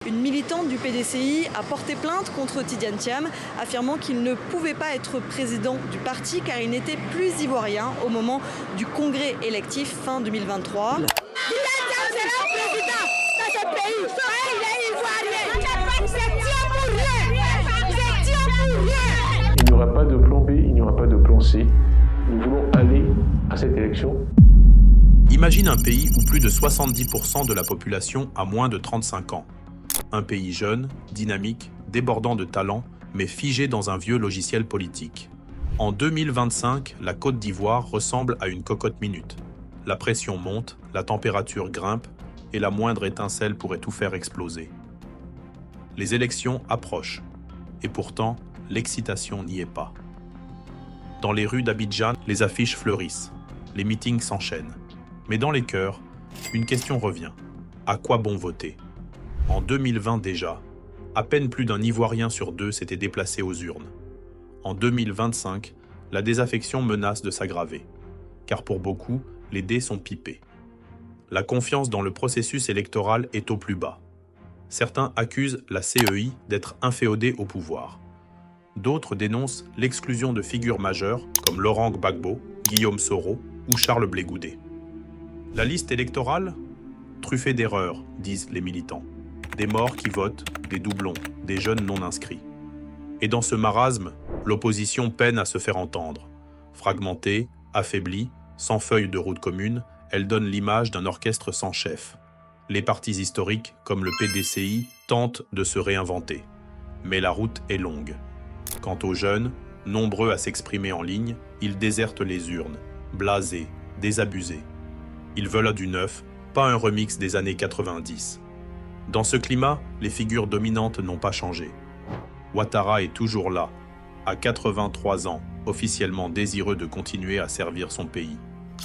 Une militante du PDCI a porté plainte contre Tidiane Thiam, affirmant qu'il ne pouvait pas être président du parti car il n'était plus ivoirien au moment du congrès électif fin 2023. Tidiane Thiam sera président dans ce pays. Il est ivoirien. C'est Thiam pour rien. C'est Thiam pour rien. Il n'y aura pas de plan B, il n'y aura pas de plan C. Nous voulons aller à cette élection. Imagine un pays où plus de 70% de la population a moins de 35 ans. Un pays jeune, dynamique, débordant de talent, mais figé dans un vieux logiciel politique. En 2025, la Côte d'Ivoire ressemble à une cocotte minute. La pression monte, la température grimpe, et la moindre étincelle pourrait tout faire exploser. Les élections approchent, et pourtant, l'excitation n'y est pas. Dans les rues d'Abidjan, les affiches fleurissent, les meetings s'enchaînent. Mais dans les cœurs, une question revient. À quoi bon voter ? En 2020 déjà, à peine plus d'un Ivoirien sur deux s'était déplacé aux urnes. En 2025, la désaffection menace de s'aggraver, car pour beaucoup, les dés sont pipés. La confiance dans le processus électoral est au plus bas. Certains accusent la CEI d'être inféodée au pouvoir. D'autres dénoncent l'exclusion de figures majeures comme Laurent Gbagbo, Guillaume Soro ou Charles Blé Goudé. La liste électorale ? Truffée d'erreurs, disent les militants. Des morts qui votent, des doublons, des jeunes non inscrits. Et dans ce marasme, l'opposition peine à se faire entendre. Fragmentée, affaiblie, sans feuille de route commune, elle donne l'image d'un orchestre sans chef. Les partis historiques, comme le PDCI, tentent de se réinventer. Mais la route est longue. Quant aux jeunes, nombreux à s'exprimer en ligne, ils désertent les urnes, blasés, désabusés. Ils veulent du neuf, pas un remix des années 90. Dans ce climat, les figures dominantes n'ont pas changé. Ouattara est toujours là, à 83 ans, officiellement désireux de continuer à servir son pays.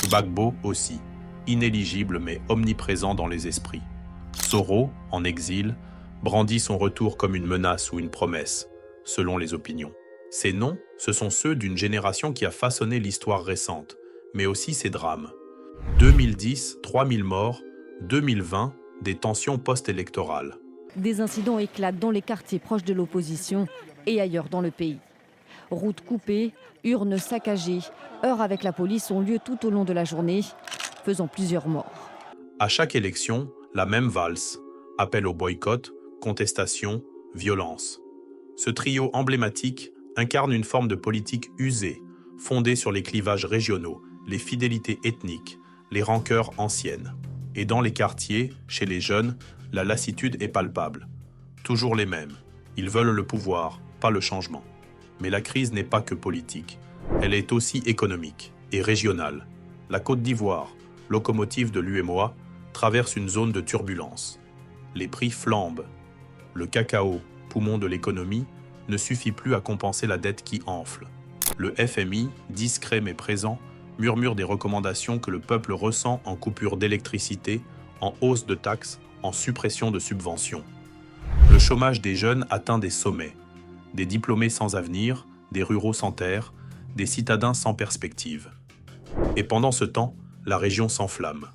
Gbagbo aussi, inéligible mais omniprésent dans les esprits. Soro, en exil, brandit son retour comme une menace ou une promesse, selon les opinions. Ces noms, ce sont ceux d'une génération qui a façonné l'histoire récente, mais aussi ses drames. 2010, 3000 morts, 2020, des tensions post-électorales. Des incidents éclatent dans les quartiers proches de l'opposition et ailleurs dans le pays. Routes coupées, urnes saccagées, heurts avec la police ont lieu tout au long de la journée, faisant plusieurs morts. À chaque élection, la même valse. Appel au boycott, contestation, violence. Ce trio emblématique incarne une forme de politique usée, fondée sur les clivages régionaux, les fidélités ethniques, les rancœurs anciennes. Et dans les quartiers, chez les jeunes, la lassitude est palpable. Toujours les mêmes. Ils veulent le pouvoir, pas le changement. Mais la crise n'est pas que politique. Elle est aussi économique et régionale. La Côte d'Ivoire, locomotive de l'UEMOA, traverse une zone de turbulence. Les prix flambent. Le cacao, poumon de l'économie, ne suffit plus à compenser la dette qui enfle. Le FMI, discret mais présent, murmure des recommandations que le peuple ressent en coupure d'électricité, en hausse de taxes, en suppression de subventions. Le chômage des jeunes atteint des sommets. Des diplômés sans avenir, des ruraux sans terre, des citadins sans perspective. Et pendant ce temps, la région s'enflamme.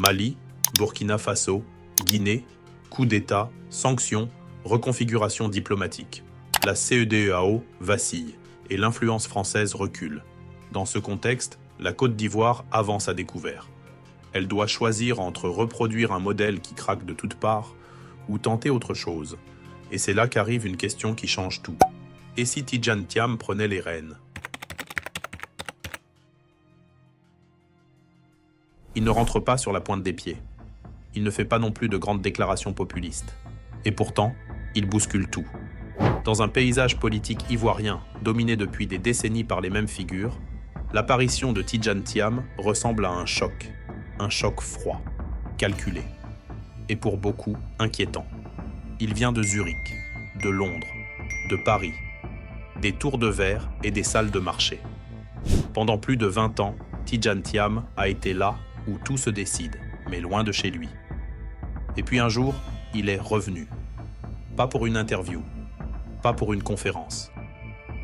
Mali, Burkina Faso, Guinée, coup d'État, sanctions, reconfiguration diplomatique. La CEDEAO vacille et l'influence française recule. Dans ce contexte, la Côte d'Ivoire avance à découvert. Elle doit choisir entre reproduire un modèle qui craque de toutes parts ou tenter autre chose. Et c'est là qu'arrive une question qui change tout. Et si Tidiane Thiam prenait les rênes ? Il ne rentre pas sur la pointe des pieds. Il ne fait pas non plus de grandes déclarations populistes. Et pourtant, il bouscule tout. Dans un paysage politique ivoirien dominé depuis des décennies par les mêmes figures, l'apparition de Tidiane Thiam ressemble à un choc froid, calculé, et pour beaucoup inquiétant. Il vient de Zurich, de Londres, de Paris, des tours de verre et des salles de marché. Pendant plus de 20 ans, Tidiane Thiam a été là où tout se décide, mais loin de chez lui. Et puis un jour, il est revenu. Pas pour une interview, pas pour une conférence,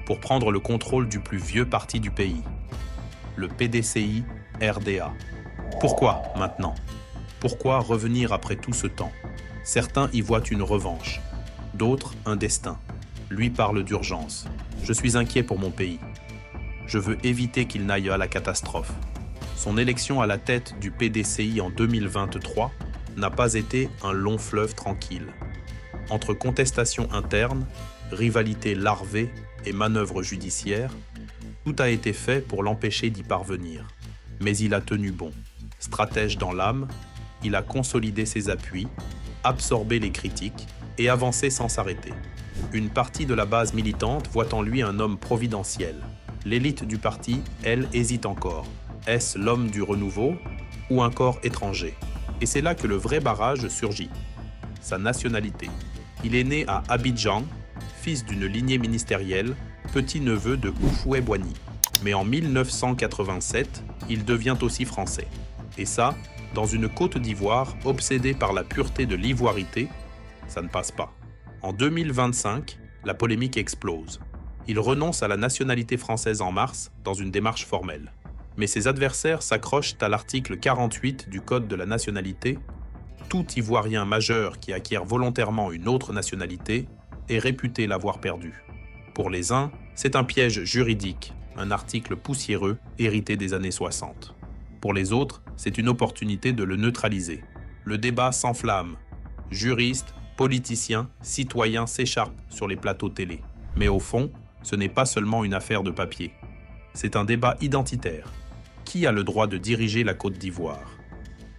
pour prendre le contrôle du plus vieux parti du pays, le PDCI RDA. Pourquoi maintenant ? Pourquoi revenir après tout ce temps ? Certains y voient une revanche, d'autres un destin. Lui parle d'urgence. Je suis inquiet pour mon pays. Je veux éviter qu'il n'aille à la catastrophe. Son élection à la tête du PDCI en 2023 n'a pas été un long fleuve tranquille. Entre contestations internes, rivalités larvées et manœuvres judiciaires, tout a été fait pour l'empêcher d'y parvenir. Mais il a tenu bon. Stratège dans l'âme, il a consolidé ses appuis, absorbé les critiques et avancé sans s'arrêter. Une partie de la base militante voit en lui un homme providentiel. L'élite du parti, elle, hésite encore. Est-ce l'homme du renouveau ou un corps étranger? Et c'est là que le vrai barrage surgit. Sa nationalité. Il est né à Abidjan, fils d'une lignée ministérielle, petit-neveu de Houphouët-Boigny. Mais en 1987, il devient aussi français. Et ça, dans une Côte d'Ivoire obsédée par la pureté de l'ivoirité, ça ne passe pas. En 2025, la polémique explose. Il renonce à la nationalité française en mars dans une démarche formelle. Mais ses adversaires s'accrochent à l'article 48 du Code de la nationalité. Tout Ivoirien majeur qui acquiert volontairement une autre nationalité est réputé l'avoir perdue. Pour les uns, c'est un piège juridique, un article poussiéreux hérité des années 60. Pour les autres, c'est une opportunité de le neutraliser. Le débat s'enflamme. Juristes, politiciens, citoyens s'écharpent sur les plateaux télé. Mais au fond, ce n'est pas seulement une affaire de papier. C'est un débat identitaire. Qui a le droit de diriger la Côte d'Ivoire?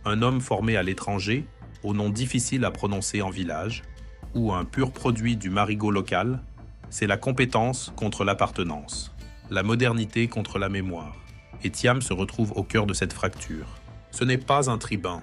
Un homme formé à l'étranger, au nom difficile à prononcer en village, ou un pur produit du marigot local? C'est la compétence contre l'appartenance, la modernité contre la mémoire. Et Thiam se retrouve au cœur de cette fracture. Ce n'est pas un tribun,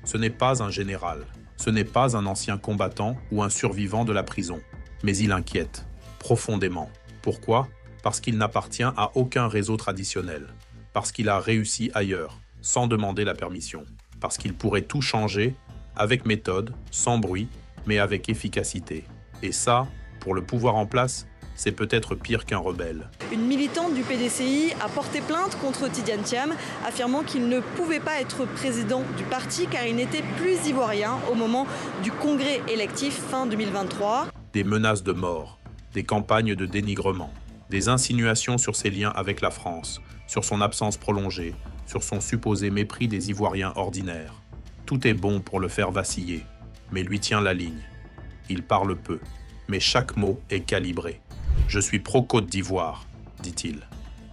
ce n'est pas un général, ce n'est pas un ancien combattant ou un survivant de la prison. Mais il inquiète, profondément. Pourquoi? Parce qu'il n'appartient à aucun réseau traditionnel. Parce qu'il a réussi ailleurs, sans demander la permission. Parce qu'il pourrait tout changer, avec méthode, sans bruit, mais avec efficacité. Et ça, pour le pouvoir en place, c'est peut-être pire qu'un rebelle. Une militante du PDCI a porté plainte contre Tidiane Thiam, affirmant qu'il ne pouvait pas être président du parti car il n'était plus ivoirien au moment du congrès électif fin 2023. Des menaces de mort, des campagnes de dénigrement, des insinuations sur ses liens avec la France, sur son absence prolongée, sur son supposé mépris des Ivoiriens ordinaires. Tout est bon pour le faire vaciller, mais lui tient la ligne. Il parle peu, mais chaque mot est calibré. « Je suis pro-Côte d'Ivoire », dit-il.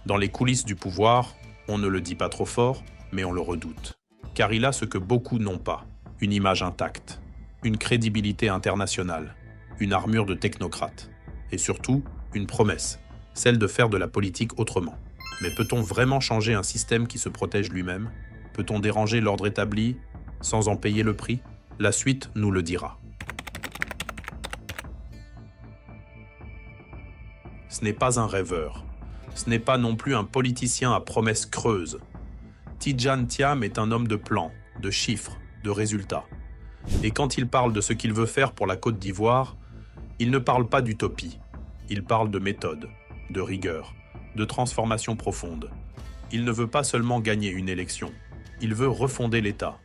Dans les coulisses du pouvoir, on ne le dit pas trop fort, mais on le redoute. Car il a ce que beaucoup n'ont pas, une image intacte, une crédibilité internationale, une armure de technocrate, et surtout, une promesse, celle de faire de la politique autrement. Mais peut-on vraiment changer un système qui se protège lui-même? Peut-on déranger l'ordre établi sans en payer le prix? La suite nous le dira. Ce n'est pas un rêveur. Ce n'est pas non plus un politicien à promesses creuses. Tidiane Thiam est un homme de plans, de chiffres, de résultats. Et quand il parle de ce qu'il veut faire pour la Côte d'Ivoire, il ne parle pas d'utopie. Il parle de méthode, de rigueur, de transformation profonde. Il ne veut pas seulement gagner une élection. Il veut refonder l'État.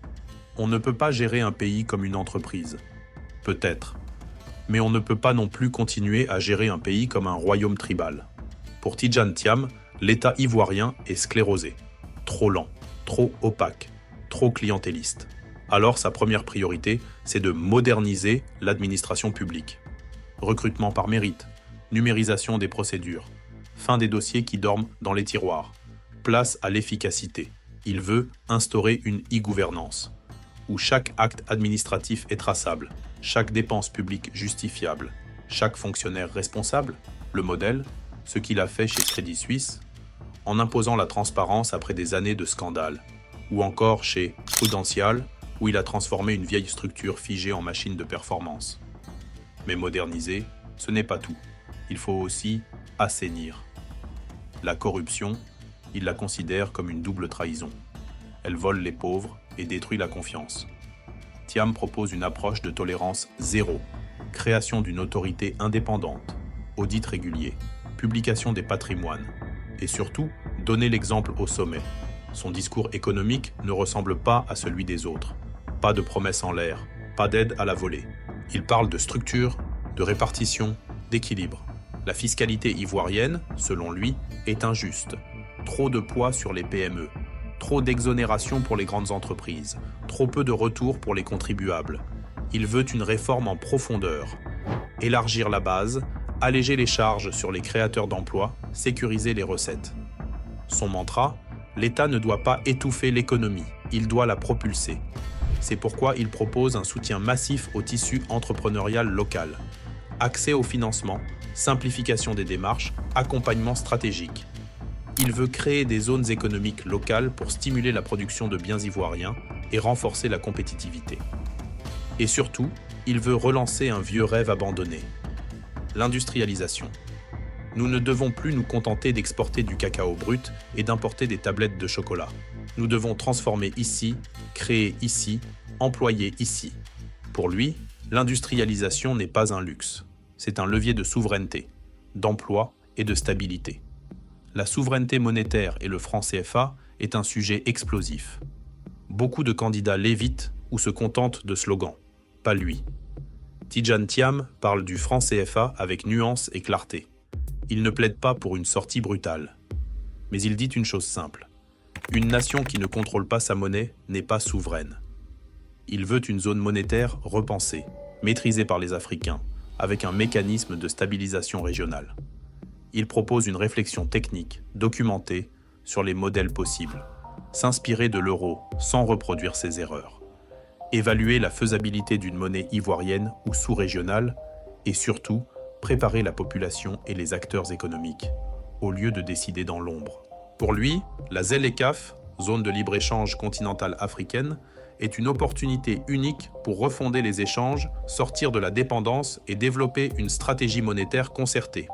On ne peut pas gérer un pays comme une entreprise. Peut-être. Mais on ne peut pas non plus continuer à gérer un pays comme un royaume tribal. Pour Tidiane Thiam, l'État ivoirien est sclérosé, trop lent, trop opaque, trop clientéliste. Alors sa première priorité, c'est de moderniser l'administration publique. Recrutement par mérite, numérisation des procédures, fin des dossiers qui dorment dans les tiroirs, place à l'efficacité. Il veut instaurer une e-gouvernance, où chaque acte administratif est traçable, chaque dépense publique justifiable, chaque fonctionnaire responsable, le modèle, ce qu'il a fait chez Crédit Suisse, en imposant la transparence après des années de scandales, ou encore chez Prudential, où il a transformé une vieille structure figée en machine de performance. Mais moderniser, ce n'est pas tout. Il faut aussi assainir. La corruption, il la considère comme une double trahison. Elle vole les pauvres et détruit la confiance. Thiam propose une approche de tolérance zéro, création d'une autorité indépendante, audit régulier, publication des patrimoines, et surtout, donner l'exemple au sommet. Son discours économique ne ressemble pas à celui des autres. Pas de promesses en l'air, pas d'aide à la volée. Il parle de structure, de répartition, d'équilibre. La fiscalité ivoirienne, selon lui, est injuste. Trop de poids sur les PME, trop d'exonération pour les grandes entreprises, trop peu de retours pour les contribuables. Il veut une réforme en profondeur. Élargir la base, alléger les charges sur les créateurs d'emplois, sécuriser les recettes. Son mantra, l'État ne doit pas étouffer l'économie, il doit la propulser. C'est pourquoi il propose un soutien massif au tissu entrepreneurial local. Accès au financement, simplification des démarches, accompagnement stratégique. Il veut créer des zones économiques locales pour stimuler la production de biens ivoiriens et renforcer la compétitivité. Et surtout, il veut relancer un vieux rêve abandonné, l'industrialisation. Nous ne devons plus nous contenter d'exporter du cacao brut et d'importer des tablettes de chocolat. Nous devons transformer ici, créer ici, employer ici. Pour lui, l'industrialisation n'est pas un luxe. C'est un levier de souveraineté, d'emploi et de stabilité. La souveraineté monétaire et le franc CFA est un sujet explosif. Beaucoup de candidats l'évitent ou se contentent de slogans. Pas lui. Tidjane Thiam parle du franc CFA avec nuance et clarté. Il ne plaide pas pour une sortie brutale. Mais il dit une chose simple. Une nation qui ne contrôle pas sa monnaie n'est pas souveraine. Il veut une zone monétaire repensée, maîtrisée par les Africains, avec un mécanisme de stabilisation régionale. Il propose une réflexion technique, documentée, sur les modèles possibles. S'inspirer de l'euro sans reproduire ses erreurs. Évaluer la faisabilité d'une monnaie ivoirienne ou sous-régionale et surtout, préparer la population et les acteurs économiques, au lieu de décider dans l'ombre. Pour lui, la ZLECAf, zone de libre-échange continentale africaine, est une opportunité unique pour refonder les échanges, sortir de la dépendance et développer une stratégie monétaire concertée.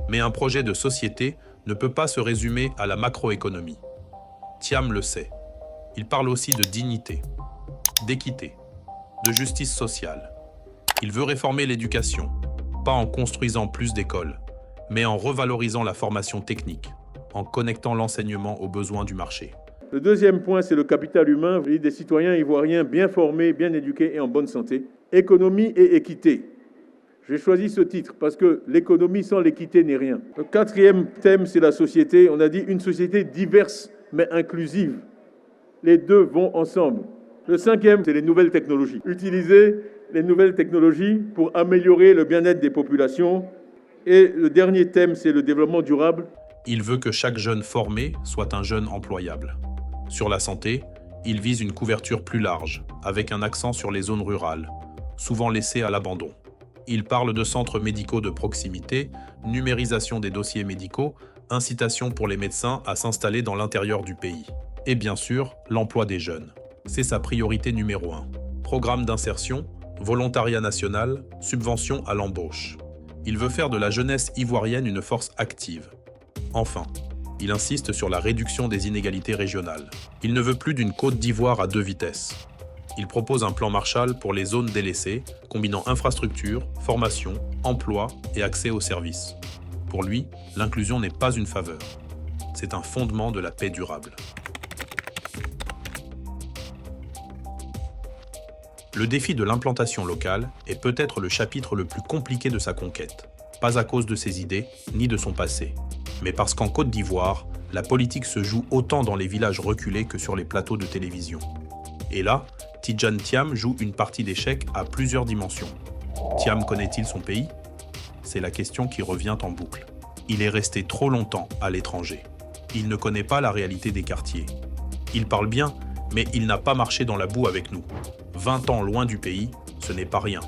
Mais un projet de société ne peut pas se résumer à la macroéconomie. Thiam le sait. Il parle aussi de dignité, d'équité, de justice sociale. Il veut réformer l'éducation, pas en construisant plus d'écoles, mais en revalorisant la formation technique, en connectant l'enseignement aux besoins du marché. Le deuxième point, c'est le capital humain, des citoyens ivoiriens bien formés, bien éduqués et en bonne santé. Économie et équité. J'ai choisi ce titre parce que l'économie sans l'équité n'est rien. Le quatrième thème, c'est la société. On a dit une société diverse mais inclusive. Les deux vont ensemble. Le cinquième, c'est les nouvelles technologies. Utiliser les nouvelles technologies pour améliorer le bien-être des populations. Et le dernier thème, c'est le développement durable. Il veut que chaque jeune formé soit un jeune employable. Sur la santé, il vise une couverture plus large, avec un accent sur les zones rurales, souvent laissées à l'abandon. Il parle de centres médicaux de proximité, numérisation des dossiers médicaux, incitation pour les médecins à s'installer dans l'intérieur du pays. Et bien sûr, l'emploi des jeunes. C'est sa priorité numéro 1. Programme d'insertion, volontariat national, subvention à l'embauche. Il veut faire de la jeunesse ivoirienne une force active. Enfin, il insiste sur la réduction des inégalités régionales. Il ne veut plus d'une Côte d'Ivoire à 2 vitesses. Il propose un plan Marshall pour les zones délaissées, combinant infrastructure, formation, emploi et accès aux services. Pour lui, l'inclusion n'est pas une faveur. C'est un fondement de la paix durable. Le défi de l'implantation locale est peut-être le chapitre le plus compliqué de sa conquête. Pas à cause de ses idées, ni de son passé, mais parce qu'en Côte d'Ivoire, la politique se joue autant dans les villages reculés que sur les plateaux de télévision. Et là, Tidjane Thiam joue une partie d'échecs à plusieurs dimensions. Thiam connaît-il son pays ? C'est la question qui revient en boucle. Il est resté trop longtemps à l'étranger. Il ne connaît pas la réalité des quartiers. Il parle bien, mais il n'a pas marché dans la boue avec nous. 20 ans loin du pays, ce n'est pas rien.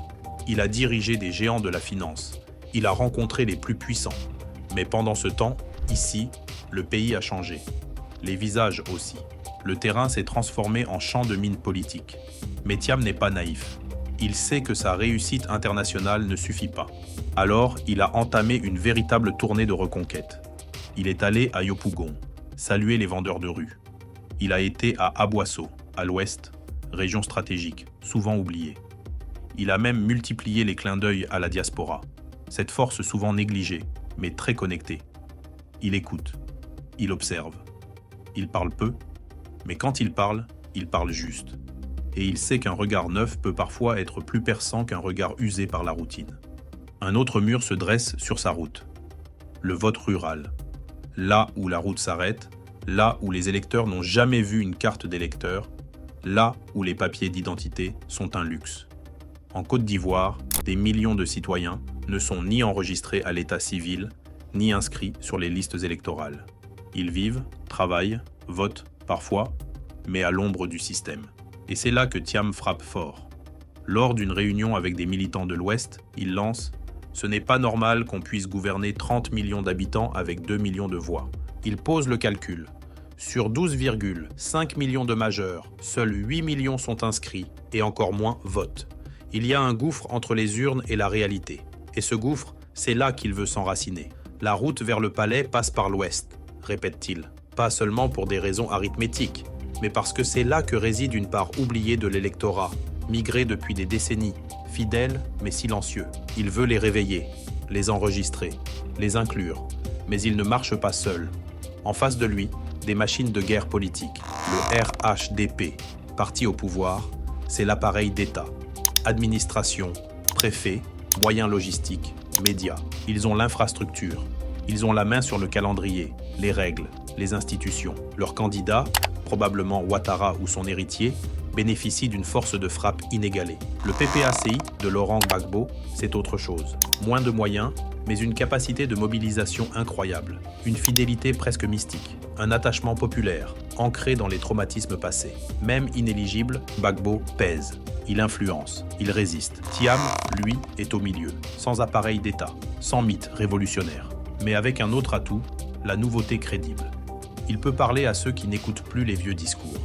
Il a dirigé des géants de la finance. Il a rencontré les plus puissants. Mais pendant ce temps, ici, le pays a changé. Les visages aussi. Le terrain s'est transformé en champ de mine politique. Mais Thiam n'est pas naïf. Il sait que sa réussite internationale ne suffit pas. Alors, il a entamé une véritable tournée de reconquête. Il est allé à Yopougon, saluer les vendeurs de rue. Il a été à Aboissau, à l'ouest, région stratégique, souvent oubliée. Il a même multiplié les clins d'œil à la diaspora, cette force souvent négligée, mais très connectée. Il écoute, il observe. Il parle peu, mais quand il parle juste. Et il sait qu'un regard neuf peut parfois être plus perçant qu'un regard usé par la routine. Un autre mur se dresse sur sa route. Le vote rural. Là où la route s'arrête, là où les électeurs n'ont jamais vu une carte d'électeur, là où les papiers d'identité sont un luxe. En Côte d'Ivoire, des millions de citoyens ne sont ni enregistrés à l'état civil, ni inscrits sur les listes électorales. Ils vivent, travaillent, votent, parfois, mais à l'ombre du système. Et c'est là que Thiam frappe fort. Lors d'une réunion avec des militants de l'Ouest, il lance « Ce n'est pas normal qu'on puisse gouverner 30 millions d'habitants avec 2 millions de voix ». Il pose le calcul. Sur 12,5 millions de majeurs, seuls 8 millions sont inscrits et encore moins votent. Il y a un gouffre entre les urnes et la réalité. Et ce gouffre, c'est là qu'il veut s'enraciner. La route vers le palais passe par l'Ouest, répète-t-il. Pas seulement pour des raisons arithmétiques, mais parce que c'est là que réside une part oubliée de l'électorat, migré depuis des décennies, fidèle mais silencieux. Il veut les réveiller, les enregistrer, les inclure, mais il ne marche pas seul. En face de lui, des machines de guerre politique. Le RHDP, parti au pouvoir, c'est l'appareil d'État. Administration, préfet, moyens logistiques, médias. Ils ont l'infrastructure. Ils ont la main sur le calendrier, les règles, les institutions. Leur candidat, probablement Ouattara ou son héritier, bénéficie d'une force de frappe inégalée. Le PPACI de Laurent Gbagbo, c'est autre chose. Moins de moyens, mais une capacité de mobilisation incroyable. Une fidélité presque mystique. Un attachement populaire, ancré dans les traumatismes passés. Même inéligible, Gbagbo pèse. Il influence, il résiste. Thiam, lui, est au milieu, sans appareil d'État, sans mythe révolutionnaire. Mais avec un autre atout, la nouveauté crédible. Il peut parler à ceux qui n'écoutent plus les vieux discours.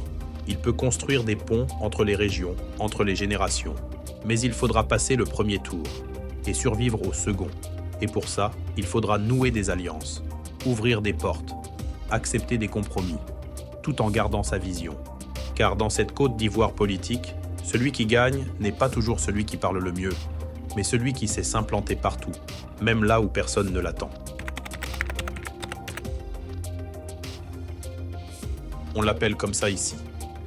Il peut construire des ponts entre les régions, entre les générations. Mais il faudra passer le premier tour et survivre au second. Et pour ça, il faudra nouer des alliances, ouvrir des portes, accepter des compromis, tout en gardant sa vision. Car dans cette Côte d'Ivoire politique, celui qui gagne n'est pas toujours celui qui parle le mieux, mais celui qui sait s'implanter partout, même là où personne ne l'attend. On l'appelle comme ça ici,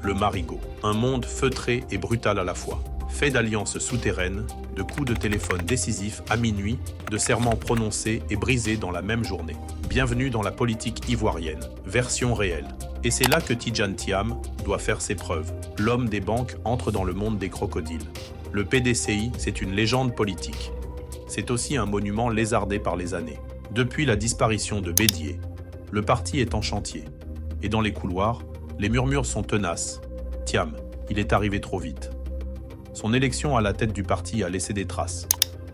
le marigot. Un monde feutré et brutal à la fois, fait d'alliances souterraines, de coups de téléphone décisifs à minuit, de serments prononcés et brisés dans la même journée. Bienvenue dans la politique ivoirienne, version réelle. Et c'est là que Tidjane Thiam doit faire ses preuves. L'homme des banques entre dans le monde des crocodiles. Le PDCI, c'est une légende politique. C'est aussi un monument lézardé par les années. Depuis la disparition de Bédié, le parti est en chantier. Et dans les couloirs, les murmures sont tenaces. Thiam, il est arrivé trop vite. Son élection à la tête du parti a laissé des traces.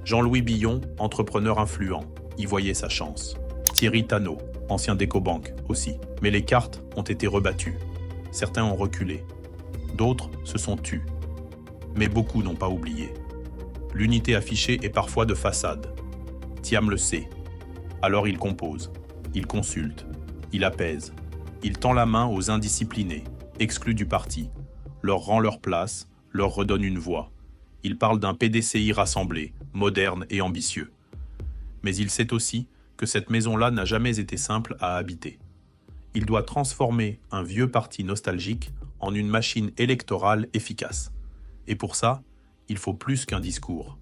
Jean-Louis Billon, entrepreneur influent, y voyait sa chance. Thierry Tannot, ancien d'Ecobank aussi. Mais les cartes ont été rebattues. Certains ont reculé. D'autres se sont tus. Mais beaucoup n'ont pas oublié. L'unité affichée est parfois de façade. Thiam le sait. Alors il compose, il consulte, il apaise. Il tend la main aux indisciplinés, exclus du parti, leur rend leur place, leur redonne une voix. Il parle d'un PDCI rassemblé, moderne et ambitieux. Mais il sait aussi que cette maison-là n'a jamais été simple à habiter. Il doit transformer un vieux parti nostalgique en une machine électorale efficace. Et pour ça, il faut plus qu'un discours.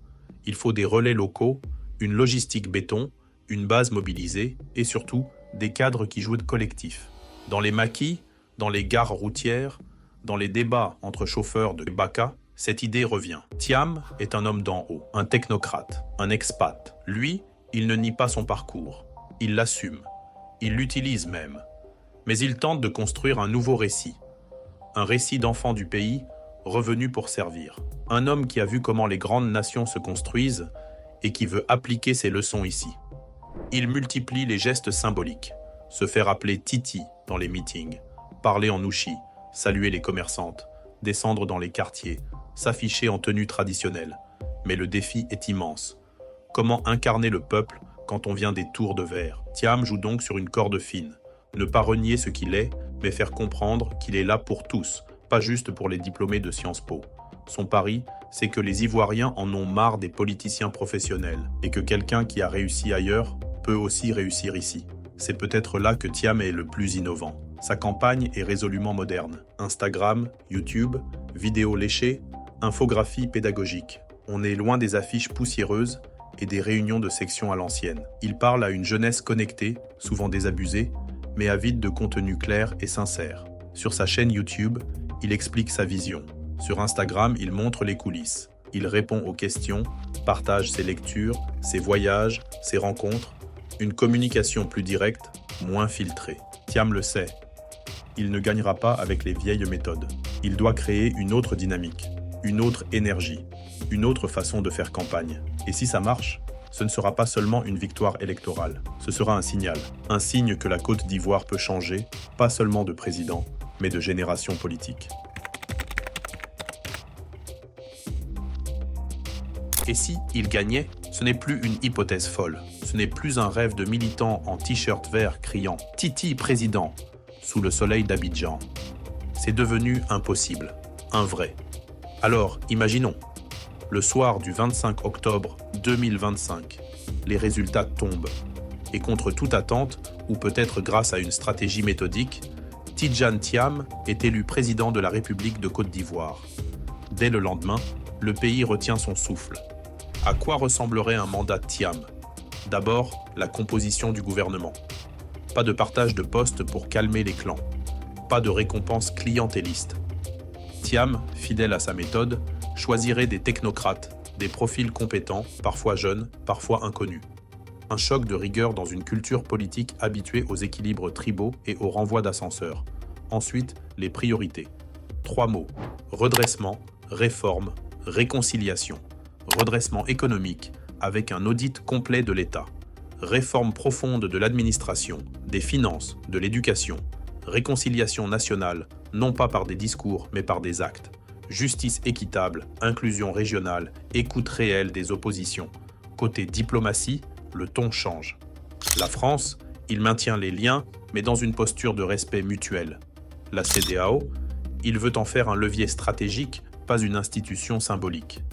Il faut des relais locaux, une logistique béton, une base mobilisée et surtout des cadres qui jouent de collectif. Dans les maquis, dans les gares routières, dans les débats entre chauffeurs de Baka, cette idée revient. Thiam est un homme d'en haut, un technocrate, un expat. Lui, il ne nie pas son parcours. Il l'assume. Il l'utilise même. Mais il tente de construire un nouveau récit. Un récit d'enfant du pays, revenu pour servir. Un homme qui a vu comment les grandes nations se construisent et qui veut appliquer ses leçons ici. Il multiplie les gestes symboliques. Se faire appeler Titi dans les meetings, parler en ouchi, saluer les commerçantes, descendre dans les quartiers, s'afficher en tenue traditionnelle. Mais le défi est immense. Comment incarner le peuple quand on vient des tours de verre? Thiam joue donc sur une corde fine. Ne pas renier ce qu'il est, mais faire comprendre qu'il est là pour tous, pas juste pour les diplômés de Sciences Po. Son pari, c'est que les Ivoiriens en ont marre des politiciens professionnels et que quelqu'un qui a réussi ailleurs peut aussi réussir ici. C'est peut-être là que Thiam est le plus innovant. Sa campagne est résolument moderne. Instagram, YouTube, vidéos léchées, infographie pédagogique. On est loin des affiches poussiéreuses et des réunions de section à l'ancienne. Il parle à une jeunesse connectée, souvent désabusée, mais avide de contenu clair et sincère. Sur sa chaîne YouTube, il explique sa vision. Sur Instagram, il montre les coulisses. Il répond aux questions, partage ses lectures, ses voyages, ses rencontres. Une communication plus directe, moins filtrée. Thiam le sait. Il ne gagnera pas avec les vieilles méthodes. Il doit créer une autre dynamique, une autre énergie, une autre façon de faire campagne. Et si ça marche, ce ne sera pas seulement une victoire électorale. Ce sera un signal. Un signe que la Côte d'Ivoire peut changer, pas seulement de président, mais de génération politique. Et si il gagnait, ce n'est plus une hypothèse folle. Ce n'est plus un rêve de militant en t-shirt vert criant « Titi président » sous le soleil d'Abidjan. C'est devenu impossible, un vrai. Alors, imaginons, le soir du 25 octobre 2025, les résultats tombent. Et contre toute attente, ou peut-être grâce à une stratégie méthodique, Tidjane Thiam est élu président de la République de Côte d'Ivoire. Dès le lendemain, le pays retient son souffle. À quoi ressemblerait un mandat de Thiam ? D'abord, la composition du gouvernement. Pas de partage de postes pour calmer les clans. Pas de récompense clientéliste. Thiam, fidèle à sa méthode, choisirait des technocrates, des profils compétents, parfois jeunes, parfois inconnus. Un choc de rigueur dans une culture politique habituée aux équilibres tribaux et au renvoi d'ascenseurs. Ensuite, les priorités. 3 mots. Redressement, réforme, réconciliation. Redressement économique, avec un audit complet de l'État. Réforme profonde de l'administration, des finances, de l'éducation. Réconciliation nationale, non pas par des discours, mais par des actes. Justice équitable, inclusion régionale, écoute réelle des oppositions. Côté diplomatie, le ton change. La France, il maintient les liens, mais dans une posture de respect mutuel. La CEDEAO, il veut en faire un levier stratégique, pas une institution symbolique.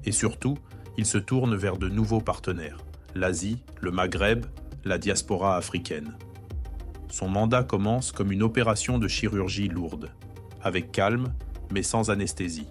Et surtout, il se tourne vers de nouveaux partenaires, l'Asie, le Maghreb, la diaspora africaine. Son mandat commence comme une opération de chirurgie lourde, avec calme, mais sans anesthésie.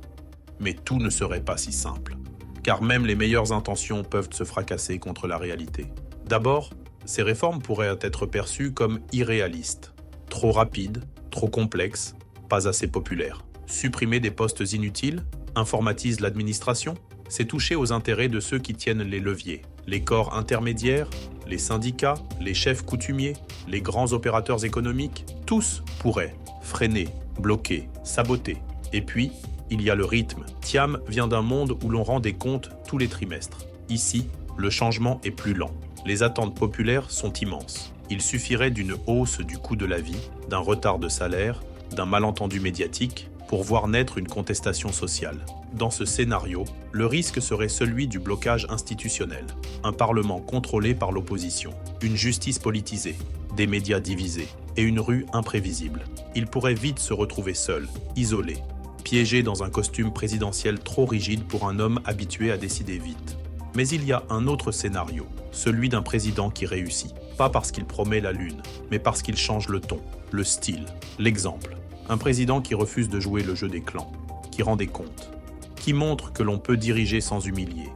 Mais tout ne serait pas si simple, car même les meilleures intentions peuvent se fracasser contre la réalité. D'abord, ces réformes pourraient être perçues comme irréalistes, trop rapides, trop complexes, pas assez populaires. Supprimer des postes inutiles, informatise l'administration, c'est toucher aux intérêts de ceux qui tiennent les leviers, les corps intermédiaires, les syndicats, les chefs coutumiers, les grands opérateurs économiques, tous pourraient freiner, bloquer, saboter. Et puis, il y a le rythme. Thiam vient d'un monde où l'on rend des comptes tous les trimestres. Ici, le changement est plus lent. Les attentes populaires sont immenses. Il suffirait d'une hausse du coût de la vie, d'un retard de salaire, d'un malentendu médiatique, pour voir naître une contestation sociale. Dans ce scénario, le risque serait celui du blocage institutionnel, un parlement contrôlé par l'opposition, une justice politisée, des médias divisés et une rue imprévisible. Il pourrait vite se retrouver seul, isolé, piégé dans un costume présidentiel trop rigide pour un homme habitué à décider vite. Mais il y a un autre scénario, celui d'un président qui réussit, pas parce qu'il promet la lune, mais parce qu'il change le ton, le style, l'exemple. Un président qui refuse de jouer le jeu des clans, qui rend des comptes, qui montre que l'on peut diriger sans humilier,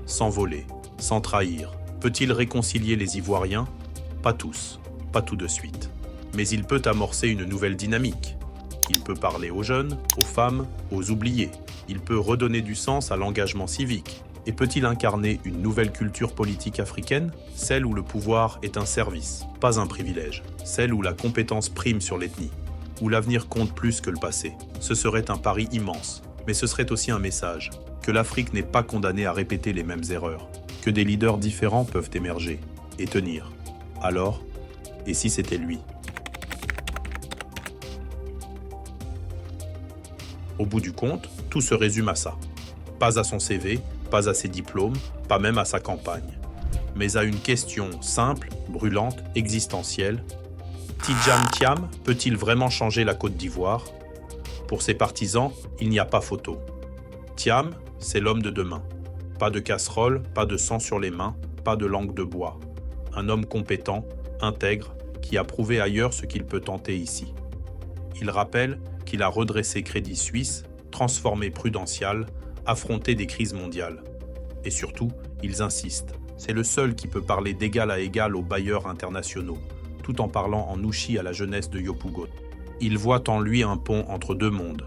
sans voler, sans trahir. Peut-il réconcilier les Ivoiriens ? Pas tous, pas tout de suite. Mais il peut amorcer une nouvelle dynamique. Il peut parler aux jeunes, aux femmes, aux oubliés. Il peut redonner du sens à l'engagement civique. Et peut-il incarner une nouvelle culture politique africaine, celle où le pouvoir est un service, pas un privilège, celle où la compétence prime sur l'ethnie, où l'avenir compte plus que le passé. Ce serait un pari immense, mais ce serait aussi un message, que l'Afrique n'est pas condamnée à répéter les mêmes erreurs, que des leaders différents peuvent émerger et tenir. Alors, et si c'était lui ? Au bout du compte, tout se résume à ça. Pas à son CV, pas à ses diplômes, pas même à sa campagne, mais à une question simple, brûlante, existentielle. Tidjane Thiam peut-il vraiment changer la Côte d'Ivoire ? Pour ses partisans, il n'y a pas photo. Thiam, c'est l'homme de demain. Pas de casserole, pas de sang sur les mains, pas de langue de bois. Un homme compétent, intègre, qui a prouvé ailleurs ce qu'il peut tenter ici. Il rappelle qu'il a redressé Crédit Suisse, transformé Prudential, affronté des crises mondiales. Et surtout, ils insistent, c'est le seul qui peut parler d'égal à égal aux bailleurs internationaux, tout en parlant en ouchi à la jeunesse de Yopougon. Il voit en lui un pont entre deux mondes,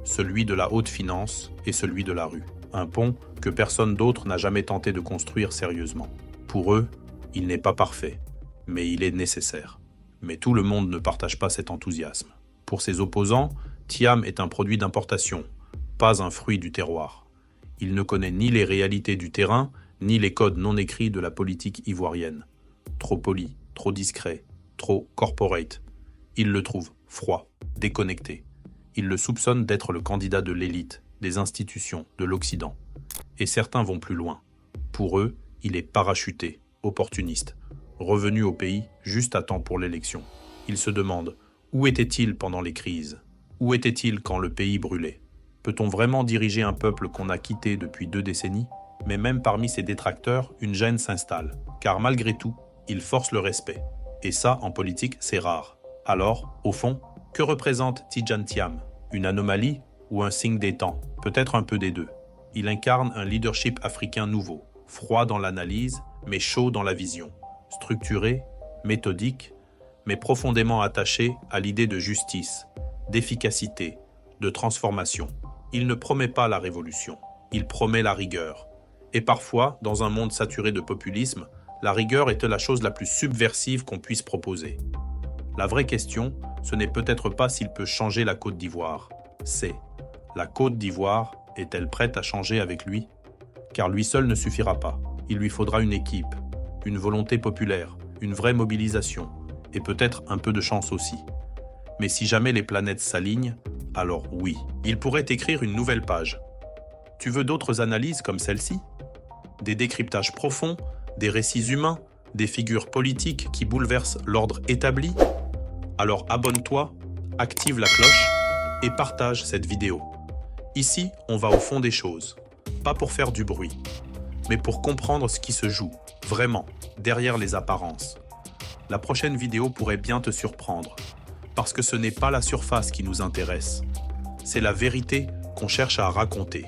celui de la haute finance et celui de la rue. Un pont que personne d'autre n'a jamais tenté de construire sérieusement. Pour eux, il n'est pas parfait, mais il est nécessaire. Mais tout le monde ne partage pas cet enthousiasme. Pour ses opposants, Thiam est un produit d'importation, pas un fruit du terroir. Il ne connaît ni les réalités du terrain, ni les codes non écrits de la politique ivoirienne. Trop poli, trop discret, trop corporate. Il le trouve froid, déconnecté. Il le soupçonne d'être le candidat de l'élite, des institutions, de l'Occident. Et certains vont plus loin. Pour eux, il est parachuté, opportuniste, revenu au pays juste à temps pour l'élection. Ils se demandent, où était-il pendant les crises? Où était-il quand le pays brûlait? Peut-on vraiment diriger un peuple qu'on a quitté depuis 2 décennies? Mais même parmi ses détracteurs, une gêne s'installe, car malgré tout, il force le respect. Et ça, en politique, c'est rare. Alors, au fond, que représente Tidjane Thiam? Une anomalie ou un signe des temps? Peut-être un peu des deux. Il incarne un leadership africain nouveau, froid dans l'analyse, mais chaud dans la vision, structuré, méthodique, mais profondément attaché à l'idée de justice, d'efficacité, de transformation. Il ne promet pas la révolution, il promet la rigueur. Et parfois, dans un monde saturé de populisme, la rigueur était la chose la plus subversive qu'on puisse proposer. La vraie question, ce n'est peut-être pas s'il peut changer la Côte d'Ivoire, c'est la Côte d'Ivoire est-elle prête à changer avec lui? Car lui seul ne suffira pas. Il lui faudra une équipe, une volonté populaire, une vraie mobilisation, et peut-être un peu de chance aussi. Mais si jamais les planètes s'alignent, alors oui, il pourrait écrire une nouvelle page. Tu veux d'autres analyses comme celle-ci? Des décryptages profonds, des récits humains, des figures politiques qui bouleversent l'ordre établi? Alors abonne-toi, active la cloche et partage cette vidéo. Ici, on va au fond des choses, pas pour faire du bruit, mais pour comprendre ce qui se joue, vraiment, derrière les apparences. La prochaine vidéo pourrait bien te surprendre, parce que ce n'est pas la surface qui nous intéresse, c'est la vérité qu'on cherche à raconter.